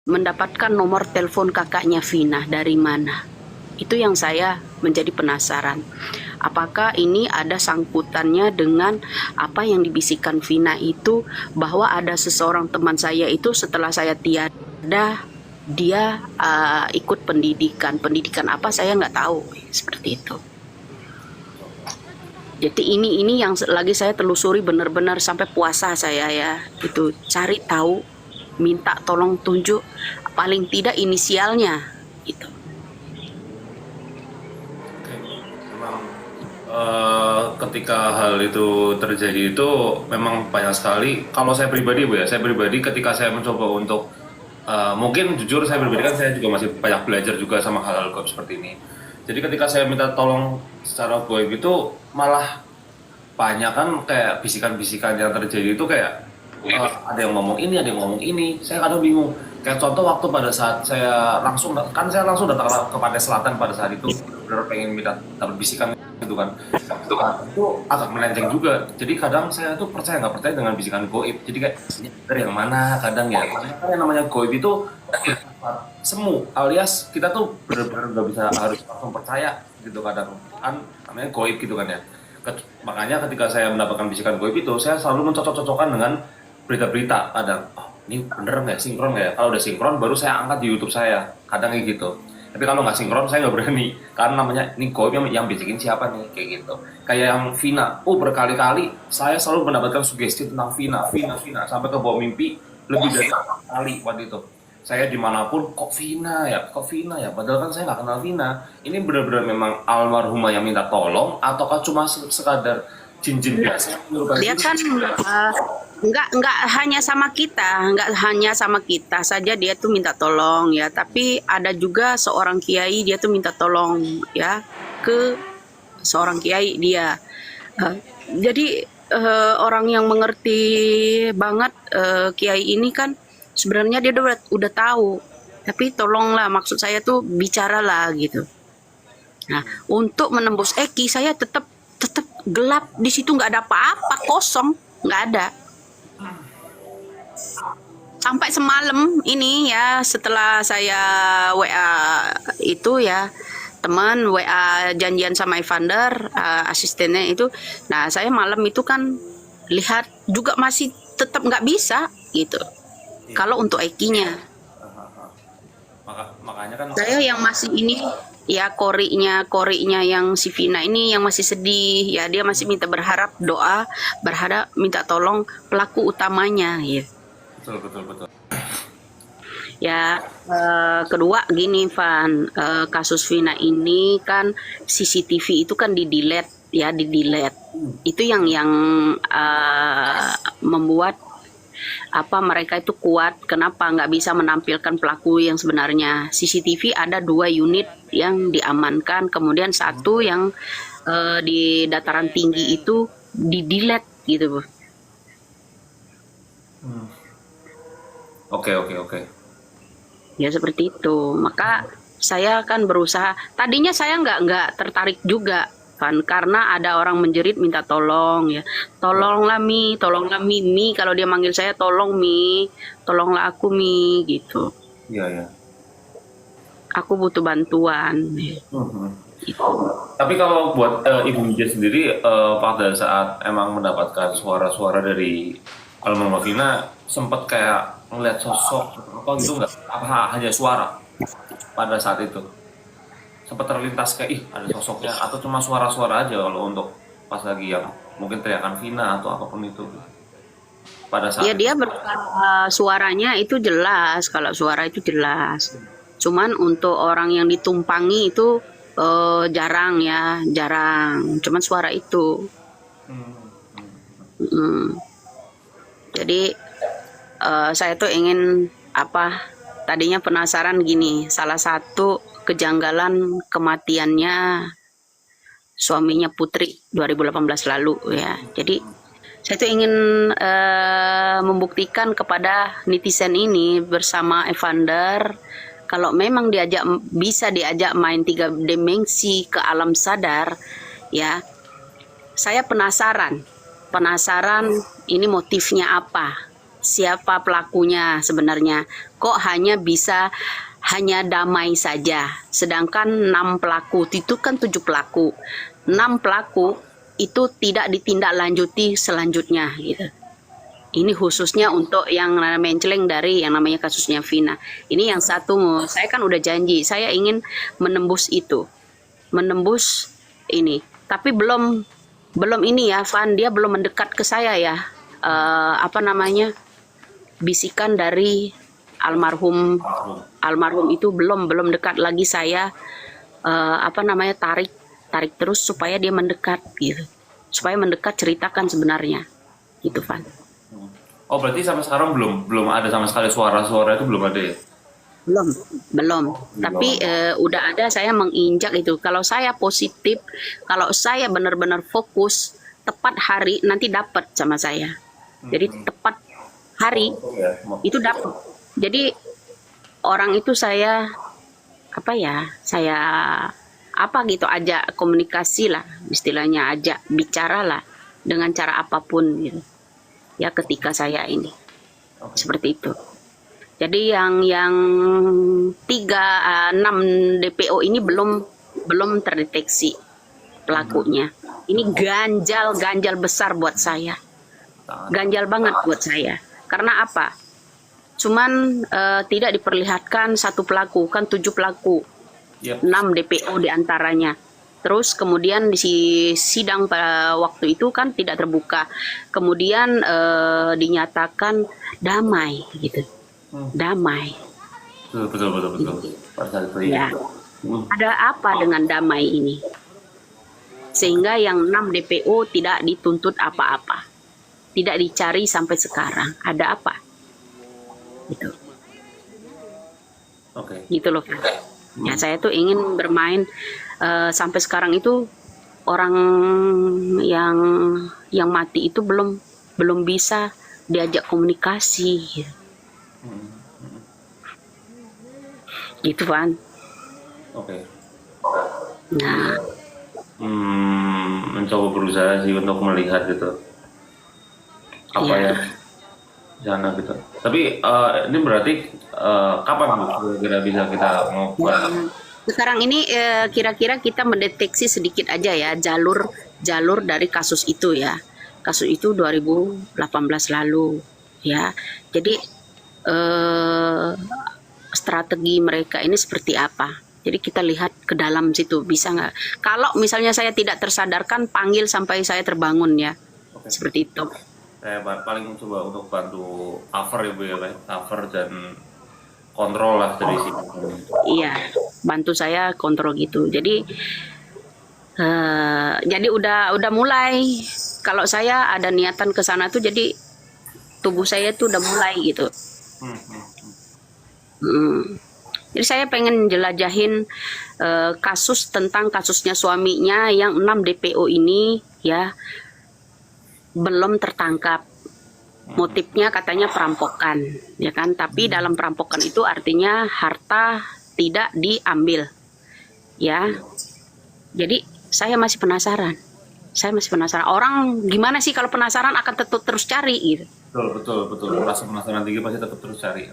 mendapatkan nomor telepon kakaknya Vina dari mana? Itu yang saya menjadi penasaran. Apakah ini ada sangkutannya dengan apa yang dibisikkan Vina itu, bahwa ada seseorang teman saya itu setelah saya tiada, dia ikut pendidikan. Pendidikan apa saya nggak tahu, seperti itu. Jadi ini yang lagi saya telusuri benar-benar sampai puasa saya ya, itu cari tahu, minta tolong tunjuk paling tidak inisialnya gitu. Oke, memang ketika hal itu terjadi itu memang banyak sekali. Kalau saya pribadi Bu ya, saya pribadi ketika saya mencoba untuk mungkin jujur saya pribadi kan saya juga masih banyak belajar juga sama hal-hal goib seperti ini. Jadi ketika saya minta tolong secara goib itu malah banyak kan kayak bisikan-bisikan yang terjadi itu kayak ada yang ngomong ini, ada yang ngomong ini. Saya kadang bingung. Kayak contoh waktu pada saat saya langsung datang ke Pantai Selatan pada saat itu benar pengen minta dapat bisikan gitu kan. Itu agak melenceng juga. Jadi kadang saya tuh percaya nggak percaya dengan bisikan goib. Jadi kayak ini dari yang mana kadang ya. Karena kan yang namanya goib itu semu alias kita tuh benar-benar nggak bisa harus langsung percaya gitu kadang kan namanya goib gitu kan ya. Makanya ketika saya mendapatkan bisikan goib itu, saya selalu mencocok-cocokkan dengan berita-berita. Kadang, oh ini bener nggak, sinkron nggak ya? Kalau udah sinkron, baru saya angkat di YouTube saya. Kadang kayak gitu. Tapi kalau nggak sinkron, saya nggak berani. Karena namanya, ini goib yang bisikin siapa nih? Kayak gitu. Kayak yang Vina. Oh berkali-kali, saya selalu mendapatkan sugesti tentang Vina. Sampai ke bawah mimpi, lebih dari kali waktu itu. Saya dimanapun kok Vina ya, padahal kan saya nggak kenal Vina. Ini benar-benar memang almarhumah yang minta tolong, ataukah cuma sekadar jin-jin biasa menyerupai Dia Vina? kan nggak hanya sama kita, nggak hanya sama kita saja dia tuh minta tolong ya, tapi ada juga seorang kiai dia tuh minta tolong ya ke seorang kiai dia. Eh, jadi orang yang mengerti banget kiai ini kan sebenarnya dia udah tahu, tapi tolonglah, maksud saya tuh bicaralah gitu. Nah, untuk menembus Eki saya tetap tetap gelap di situ, nggak ada apa-apa, kosong, nggak ada. Sampai semalam ini ya, setelah saya WA itu ya, teman WA janjian sama Evander, asistennya itu. Nah, saya malam itu kan lihat juga masih tetap nggak bisa gitu. Iya. Kalau untuk Ekinya, Makanya kan saya yang masih ini ya, korinya yang si Vina ini yang masih sedih ya, dia masih minta berharap doa, berharap minta tolong pelaku utamanya ya. betul. Ya, kedua gini Van, kasus Vina ini kan CCTV itu kan di-delete ya, di-delete. Itu yang membuat apa mereka itu kuat, kenapa nggak bisa menampilkan pelaku yang sebenarnya. CCTV ada 2 unit yang diamankan, kemudian satu yang di dataran tinggi itu di-delete gitu Bu. Oke. Ya seperti itu. Maka saya kan berusaha. Tadinya saya nggak tertarik juga kan, karena ada orang menjerit minta tolong ya. Tolonglah Mi. Kalau dia manggil saya tolong Mi, tolonglah aku Mi gitu. Iya. Aku butuh bantuan. Gitu. Tapi kalau buat Ibu Mija sendiri pada saat emang mendapatkan suara-suara dari almarhumah Vina, sempat kayak ngeliat sosok apa gitu nggak? Apa hanya suara pada saat itu? Sempat terlintas kayak ih ada sosoknya atau cuma suara-suara aja kalau untuk pas lagi yang mungkin teriakan Vina atau apapun itu pada Ya saat itu. dia suaranya itu jelas, kalau suara itu jelas. Cuman untuk orang yang ditumpangi itu jarang ya, jarang. Cuman suara itu. Mm. Jadi saya tuh ingin apa? Tadinya penasaran gini, salah satu kejanggalan kematiannya suaminya Putri 2018 lalu ya. Jadi saya tuh ingin membuktikan kepada netizen ini bersama Evander, kalau memang bisa diajak main 3 dimensi ke alam sadar ya. Saya penasaran ini motifnya apa. siapa pelakunya sebenarnya. Kok hanya damai saja. Sedangkan 6 pelaku, itu kan 7 pelaku. 6 pelaku itu tidak ditindaklanjuti selanjutnya gitu. Ini khususnya untuk yang menceleng dari yang namanya kasusnya Vina. Ini yang satu, saya kan udah janji, saya ingin menembus itu. Menembus ini. Tapi belum ini ya, Van, dia belum mendekat ke saya ya. Apa namanya? Bisikan dari almarhum almarhum itu belum dekat lagi, saya apa namanya, tarik terus supaya dia mendekat gitu. Supaya mendekat, ceritakan sebenarnya. Gitu, Van. Oh, berarti sampai sekarang belum ada sama sekali suara-suara itu belum ada ya? Belum, belum. Tapi Belum. udah ada, saya menginjak itu. Kalau saya positif, kalau saya benar-benar fokus, tepat hari nanti dapat sama saya. Jadi tepat hari Ya. itu dapat. Jadi orang itu saya apa ya? Saya apa gitu, ajak komunikasi lah, istilahnya ajak bicara lah dengan cara apapun gitu. Ya ketika saya ini Oke. seperti itu. Jadi yang 6 DPO ini belum terdeteksi pelakunya. Ini ganjal besar buat saya. Sangat. Ganjal banget buat saya. Karena apa? Cuman tidak diperlihatkan satu pelaku, kan 7 pelaku, Yep. 6 DPO diantaranya. Terus kemudian di sidang pada waktu itu kan tidak terbuka. Kemudian dinyatakan damai gitu. Damai. Betul. Pada saat itu ya. Ya. Ada apa dengan damai ini? Sehingga yang 6 DPO tidak dituntut apa-apa. Tidak dicari sampai sekarang. Ada apa? Gitu. Oke. Gitu loh. Ya, saya tuh ingin bermain sampai sekarang itu orang yang mati itu belum bisa diajak komunikasi. Gitu, Van. Oke. Nah, Mencoba berusaha sih untuk melihat gitu apa ya. ya di sana gitu. Tapi ini berarti kapan Bu kira-kira bisa kita mau Sekarang ini kira-kira kita mendeteksi sedikit aja ya jalur dari kasus itu ya. Kasus itu 2018 lalu ya. Jadi strategi mereka ini seperti apa. Jadi kita lihat ke dalam situ, bisa nggak? Kalau misalnya saya tidak tersadarkan, panggil sampai saya terbangun ya. Oke. Seperti itu. Saya paling coba untuk bantu cover ya Bu ya, Pak. Cover dan kontrol lah dari sini. Iya, bantu saya kontrol gitu. Jadi udah mulai. Kalau saya ada niatan ke sana tuh, jadi tubuh saya tuh udah mulai gitu. Jadi saya pengen jelajahin tentang kasusnya suaminya yang 6 DPO ini ya, belum tertangkap. Motifnya katanya perampokan, ya kan? Tapi dalam perampokan itu artinya harta tidak diambil, ya. Jadi saya masih penasaran. Orang gimana sih kalau penasaran akan tetap terus cari gitu. Betul. Rasa penasaran tinggi pasti tetap terus cari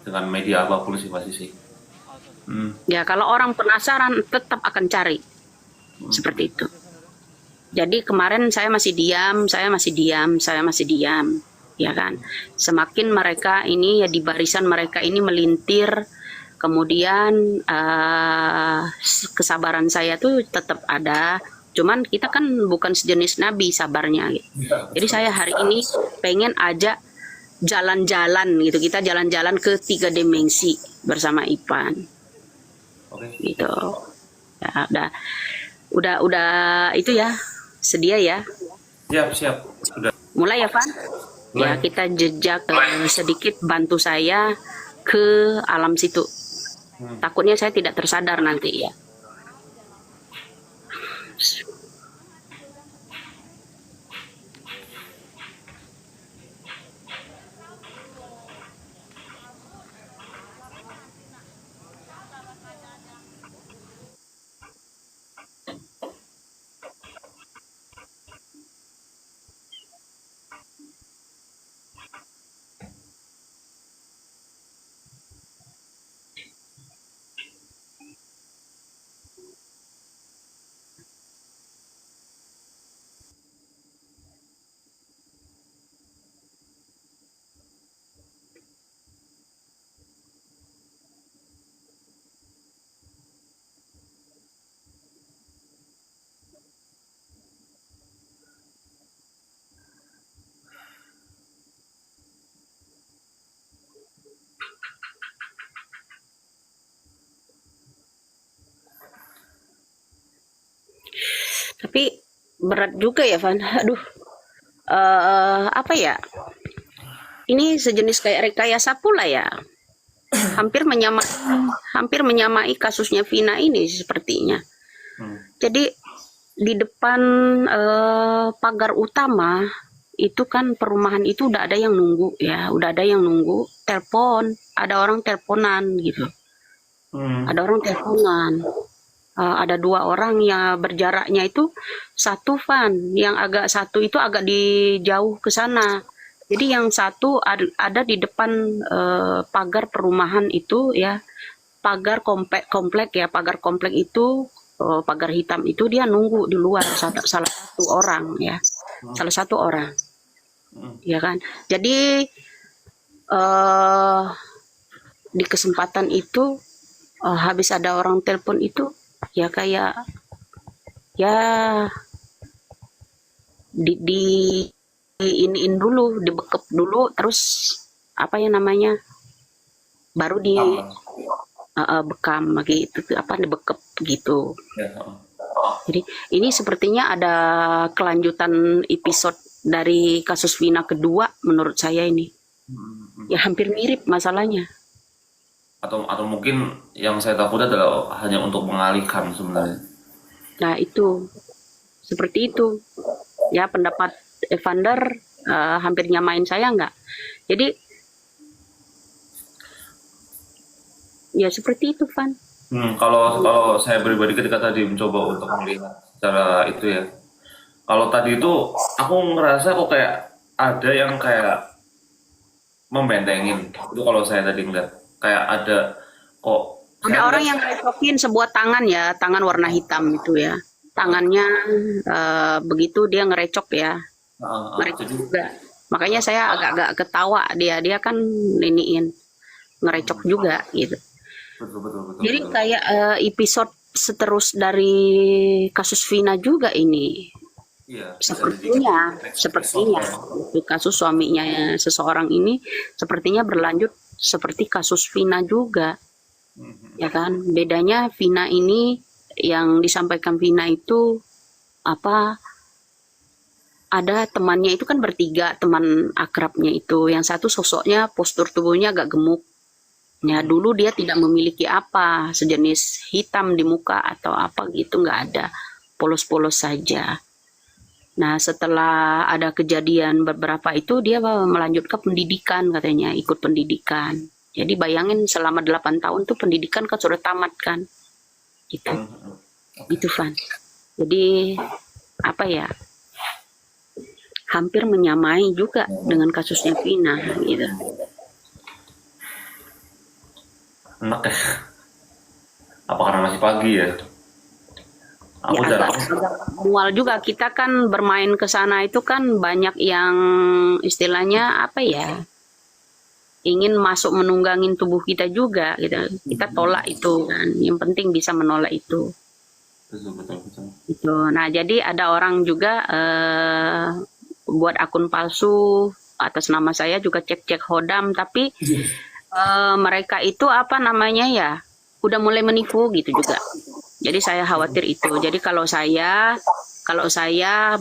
dengan media apapun sih pasti sih. Ya kalau orang penasaran tetap akan cari. Seperti itu. Jadi kemarin saya masih diam, ya kan. Semakin mereka ini ya di barisan mereka ini melintir, kemudian kesabaran saya tuh tetap ada. Cuman kita kan bukan sejenis nabi sabarnya gitu. Jadi saya hari ini pengen ajak jalan-jalan gitu. Kita jalan-jalan ke 3 dimensi bersama Ipan. Oke. Gitu. Ya, udah itu ya. Sedia ya. Siap. Sudah. Mulai ya, Van? Ya, Mulai. kita jejak sedikit, bantu saya ke alam situ. Takutnya saya tidak tersadar nanti ya. Tapi berat juga ya, Van. Aduh, apa ya? Ini sejenis kayak rekayasa pula ya. Hampir menyamai, hampir menyamai kasusnya Vina ini sepertinya. Jadi di depan pagar utama itu kan perumahan itu udah ada yang nunggu ya, udah ada yang nunggu, telepon, ada orang teleponan gitu, ada orang teleponan. Ada 2 orang yang berjaraknya itu satu Van, yang agak satu itu agak di jauh ke sana. Jadi yang satu ada di depan pagar perumahan itu ya, pagar komplek ya, pagar komplek itu pagar hitam itu dia nunggu di luar salah satu orang ya, salah satu orang ya kan. Jadi di kesempatan itu habis ada orang telepon itu ya kayak ya di iniin dulu, dibekep dulu, terus apa ya namanya, baru di bekam gitu, apa dibekep gitu. Jadi ini sepertinya ada kelanjutan episode dari kasus Vina kedua menurut saya ini. Ya hampir mirip masalahnya. Atau mungkin yang saya takut adalah hanya untuk mengalihkan sebenarnya. Nah itu seperti itu ya, pendapat Evander hampir nyamain saya nggak. Jadi ya seperti itu Van. Kalau saya pribadi ketika tadi mencoba untuk melihat secara itu ya, kalau tadi itu aku ngerasa kok kayak ada yang kayak membentengin itu. Kalau saya tadi ngeliat kayak ada kok Ada orang yang ngerecokin sebuah tangan ya, tangan warna hitam itu ya, tangannya begitu dia ngerecok ya, ngerecok jadi juga. Makanya saya agak-agak ketawa, dia kan iniin ngerecok juga gitu. betul. Jadi kayak episode seterus dari kasus Vina juga ini. Iya, Sepertinya itu kasus suaminya seseorang ini sepertinya berlanjut seperti kasus Vina juga, ya kan. Bedanya Vina ini yang disampaikan Vina itu apa, ada temannya itu kan bertiga, teman akrabnya itu, yang satu sosoknya postur tubuhnya agak gemuk. Ya dulu dia tidak memiliki apa, sejenis hitam di muka atau apa gitu, nggak ada, polos-polos saja. Nah setelah ada kejadian beberapa itu dia melanjutkan pendidikan katanya, ikut pendidikan. Jadi bayangin selama 8 tahun tuh pendidikan kan sudah tamat kan, gitu, gitu Van. Jadi apa ya, hampir menyamai juga dengan kasusnya Vina gitu. Enak ya. Apa karena masih pagi ya? Aku Ya jarang. agak mual juga, kita kan bermain ke sana itu kan banyak yang istilahnya apa ya, ingin masuk menunggangin tubuh kita juga gitu. Kita tolak itu kan, yang penting bisa menolak itu. Betul. Itu. Nah jadi ada orang juga buat akun palsu atas nama saya juga, cek hodam, tapi mereka itu apa namanya ya, udah mulai menipu gitu juga. Jadi saya khawatir itu. Jadi kalau saya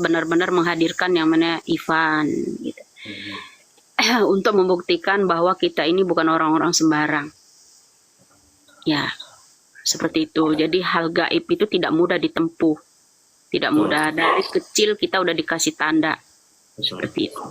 benar-benar menghadirkan yang mana Ivan gitu. Untuk membuktikan bahwa kita ini bukan orang-orang sembarang. Ya, seperti itu. Jadi hal gaib itu tidak mudah ditempuh. Tidak mudah, dari kecil kita udah dikasih tanda. Seperti itu.